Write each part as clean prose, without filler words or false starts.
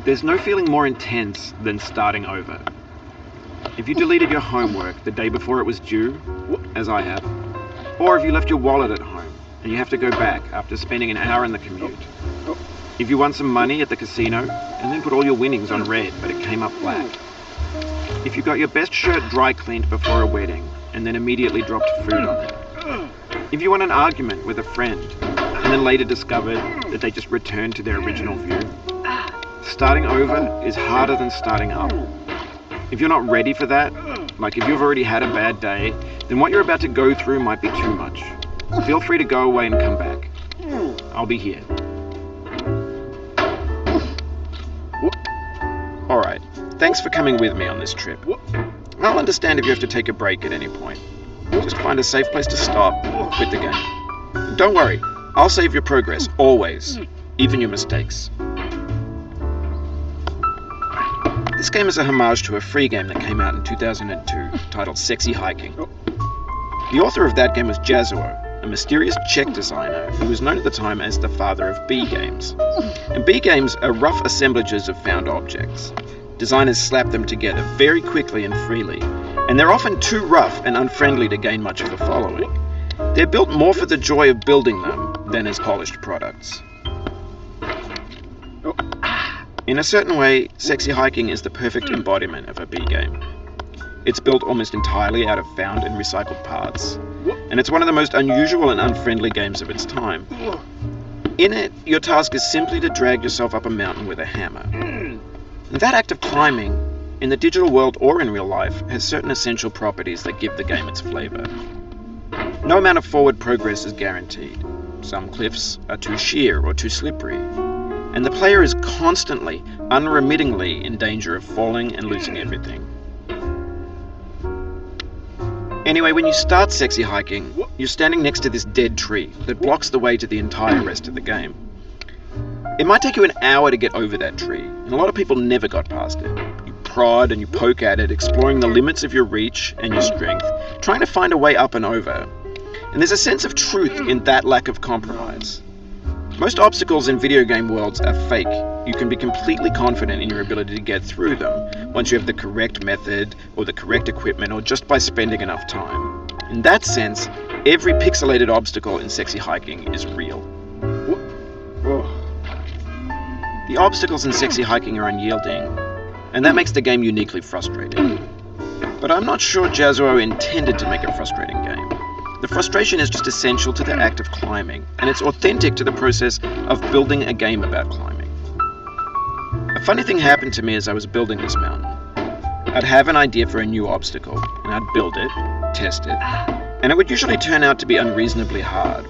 There's no feeling more intense than starting over. If you deleted your homework the day before it was due, as I have, or if you left your wallet at home and you have to go back after spending an hour in the commute. If you won some money at the casino and then put all your winnings on red but it came up black. If you got your best shirt dry cleaned before a wedding and then immediately dropped food on it. If you won an argument with a friend and then later discovered that they just returned to their original view. Starting over is harder than starting up. If you're not ready for that, like if you've already had a bad day, then what you're about to go through might be too much. Feel free to go away and come back. I'll be here. Alright, thanks for coming with me on this trip. I'll understand if you have to take a break at any point. Just find a safe place to stop or quit the game. Don't worry, I'll save your progress, always, even your mistakes. This game is a homage to a free game that came out in 2002 titled Sexy Hiking. The author of that game was Jazuo, a mysterious Czech designer who was known at the time as the father of B games. And B games are rough assemblages of found objects. Designers slap them together very quickly and freely, and they're often too rough and unfriendly to gain much of a following. They're built more for the joy of building them than as polished products. In a certain way, Sexy Hiking is the perfect embodiment of a B game. It's built almost entirely out of found and recycled parts, and it's one of the most unusual and unfriendly games of its time. In it, your task is simply to drag yourself up a mountain with a hammer. And that act of climbing, in the digital world or in real life, has certain essential properties that give the game its flavor. No amount of forward progress is guaranteed. Some cliffs are too sheer or too slippery. And the player is constantly, unremittingly in danger of falling and losing everything. Anyway, when you start Sexy Hiking, you're standing next to this dead tree that blocks the way to the entire rest of the game. It might take you an hour to get over that tree, and a lot of people never got past it. You prod and you poke at it, exploring the limits of your reach and your strength, trying to find a way up and over. And there's a sense of truth in that lack of compromise. Most obstacles in video game worlds are fake. You can be completely confident in your ability to get through them once you have the correct method or the correct equipment or just by spending enough time. In that sense, every pixelated obstacle in Sexy Hiking is real. The obstacles in Sexy Hiking are unyielding, and that makes the game uniquely frustrating. But I'm not sure Jazuo intended to make a frustrating game. The frustration is just essential to the act of climbing, and it's authentic to the process of building a game about climbing. A funny thing happened to me as I was building this mountain. I'd have an idea for a new obstacle, and I'd build it, test it, and it would usually turn out to be unreasonably hard.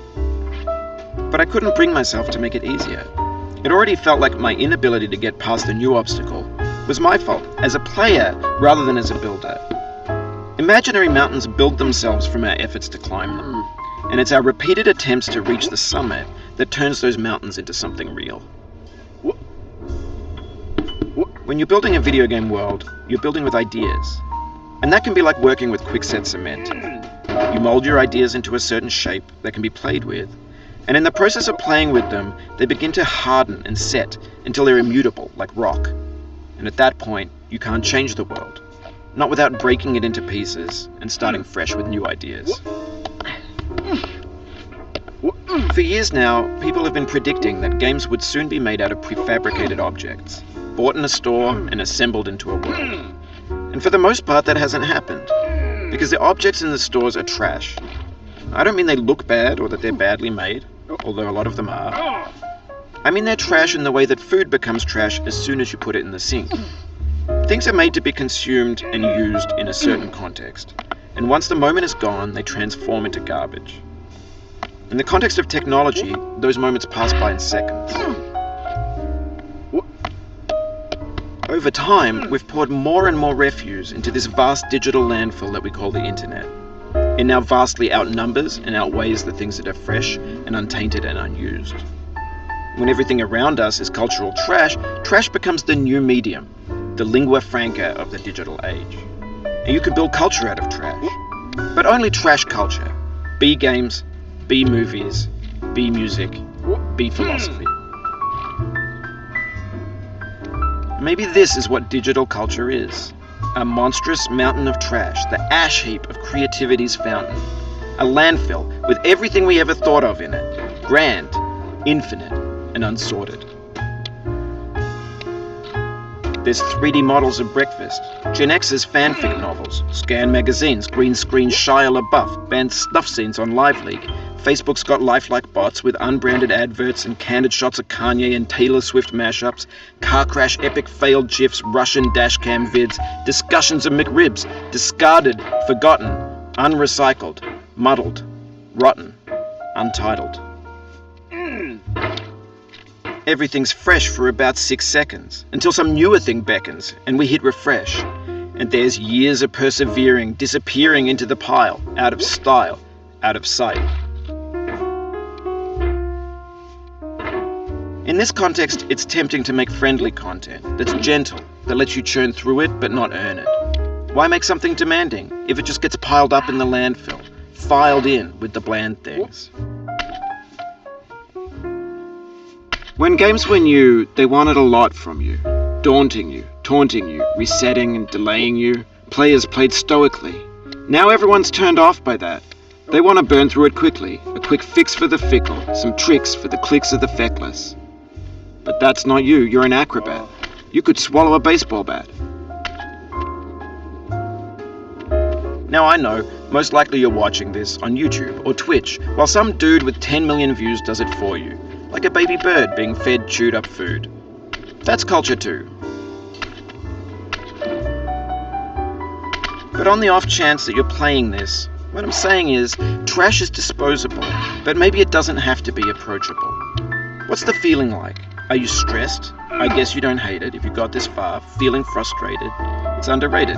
But I couldn't bring myself to make it easier. It already felt like my inability to get past the new obstacle was my fault as a player rather than as a builder. Imaginary mountains build themselves from our efforts to climb them, and it's our repeated attempts to reach the summit that turns those mountains into something real. When you're building a video game world, you're building with ideas, and that can be like working with quickset cement. You mold your ideas into a certain shape that can be played with, and in the process of playing with them, they begin to harden and set until they're immutable, like rock. And at that point, you can't change the world. Not without breaking it into pieces and starting fresh with new ideas. For years now, people have been predicting that games would soon be made out of prefabricated objects, bought in a store and assembled into a world. And for the most part, that hasn't happened, because the objects in the stores are trash. I don't mean they look bad or that they're badly made, although a lot of them are. I mean they're trash in the way that food becomes trash as soon as you put it in the sink. Things are made to be consumed and used in a certain context, and once the moment is gone, they transform into garbage. In the context of technology, those moments pass by in seconds. Over time, we've poured more and more refuse into this vast digital landfill that we call the internet. It now vastly outnumbers and outweighs the things that are fresh and untainted and unused. When everything around us is cultural trash, trash becomes the new medium, the lingua franca of the digital age. And you can build culture out of trash. But only trash culture. B games, B movies, B music, B philosophy. Maybe this is what digital culture is. A monstrous mountain of trash, the ash heap of creativity's fountain. A landfill with everything we ever thought of in it. Grand, infinite, and unsorted. There's 3D models of breakfast, Gen X's fanfic novels, scan magazines, green screen Shia LaBeouf, banned snuff scenes on Live Leak. Facebook's got lifelike bots with unbranded adverts and candid shots of Kanye and Taylor Swift mashups, car crash epic failed GIFs, Russian dashcam vids, discussions of McRibs, discarded, forgotten, unrecycled, muddled, rotten, untitled. Everything's fresh for about 6 seconds, until some newer thing beckons, and we hit refresh. And there's years of persevering, disappearing into the pile, out of style, out of sight. In this context, it's tempting to make friendly content that's gentle, that lets you churn through it but not earn it. Why make something demanding if it just gets piled up in the landfill, filed in with the bland things? When games were new, they wanted a lot from you. Daunting you, taunting you, resetting and delaying you. Players played stoically. Now everyone's turned off by that. They want to burn through it quickly. A quick fix for the fickle, some tricks for the clicks of the feckless. But that's not you, you're an acrobat. You could swallow a baseball bat. Now I know, most likely you're watching this on YouTube or Twitch, while some dude with 10 million views does it for you. Like a baby bird being fed chewed up food. That's culture too. But on the off chance that you're playing this, what I'm saying is, trash is disposable, but maybe it doesn't have to be approachable. What's the feeling like? Are you stressed? I guess you don't hate it if you got this far. Feeling frustrated? It's underrated.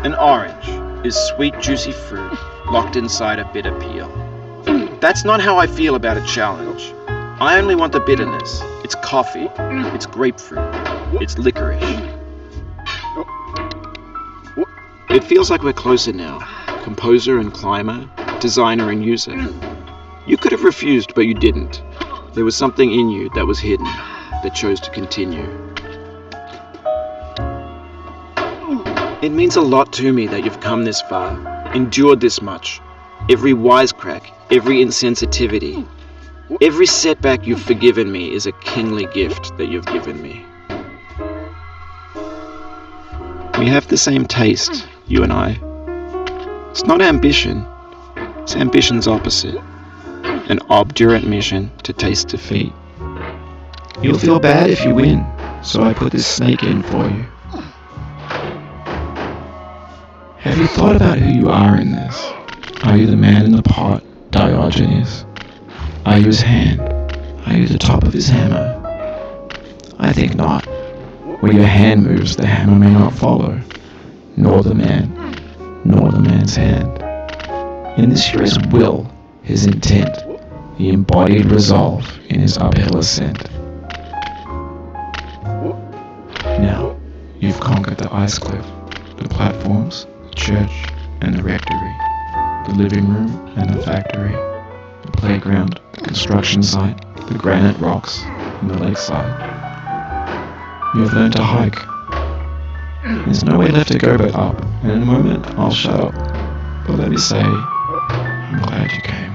An orange is sweet, juicy fruit locked inside a bitter peel. That's not how I feel about a challenge. I only want the bitterness. It's coffee. It's grapefruit. It's licorice. It feels like we're closer now. Composer and climber, designer and user. You could have refused, but you didn't. There was something in you that was hidden, that chose to continue. It means a lot to me that you've come this far, endured this much. Every wisecrack, every insensitivity, every setback you've forgiven me is a kingly gift that you've given me. We have the same taste, you and I. It's not ambition, it's ambition's opposite. An obdurate mission to taste defeat. You'll feel bad if you win, so I put this snake in for you. Have you thought about who you are in this? Are you the man in the pot, Diogenes? Are you his hand? Are you the top of his hammer? I think not. Where your hand moves, the hammer may not follow, nor the man, nor the man's hand. In this here is will, his intent, the embodied resolve in his uphill ascent. Now, you've conquered the ice cliff, the platforms, the church, and the rectory, the living room and the factory, the playground, the construction site, the granite rocks, and the lakeside. You've learned to hike. There's no way left to go but up, and in a moment I'll shut up. But let me say, I'm glad you came.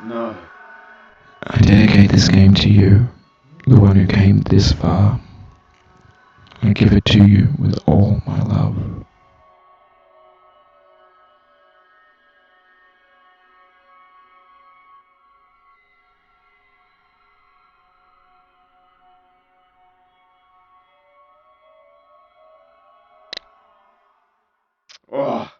No. I dedicate this game to you, the one who came this far. I give it to you with all my love. Oh.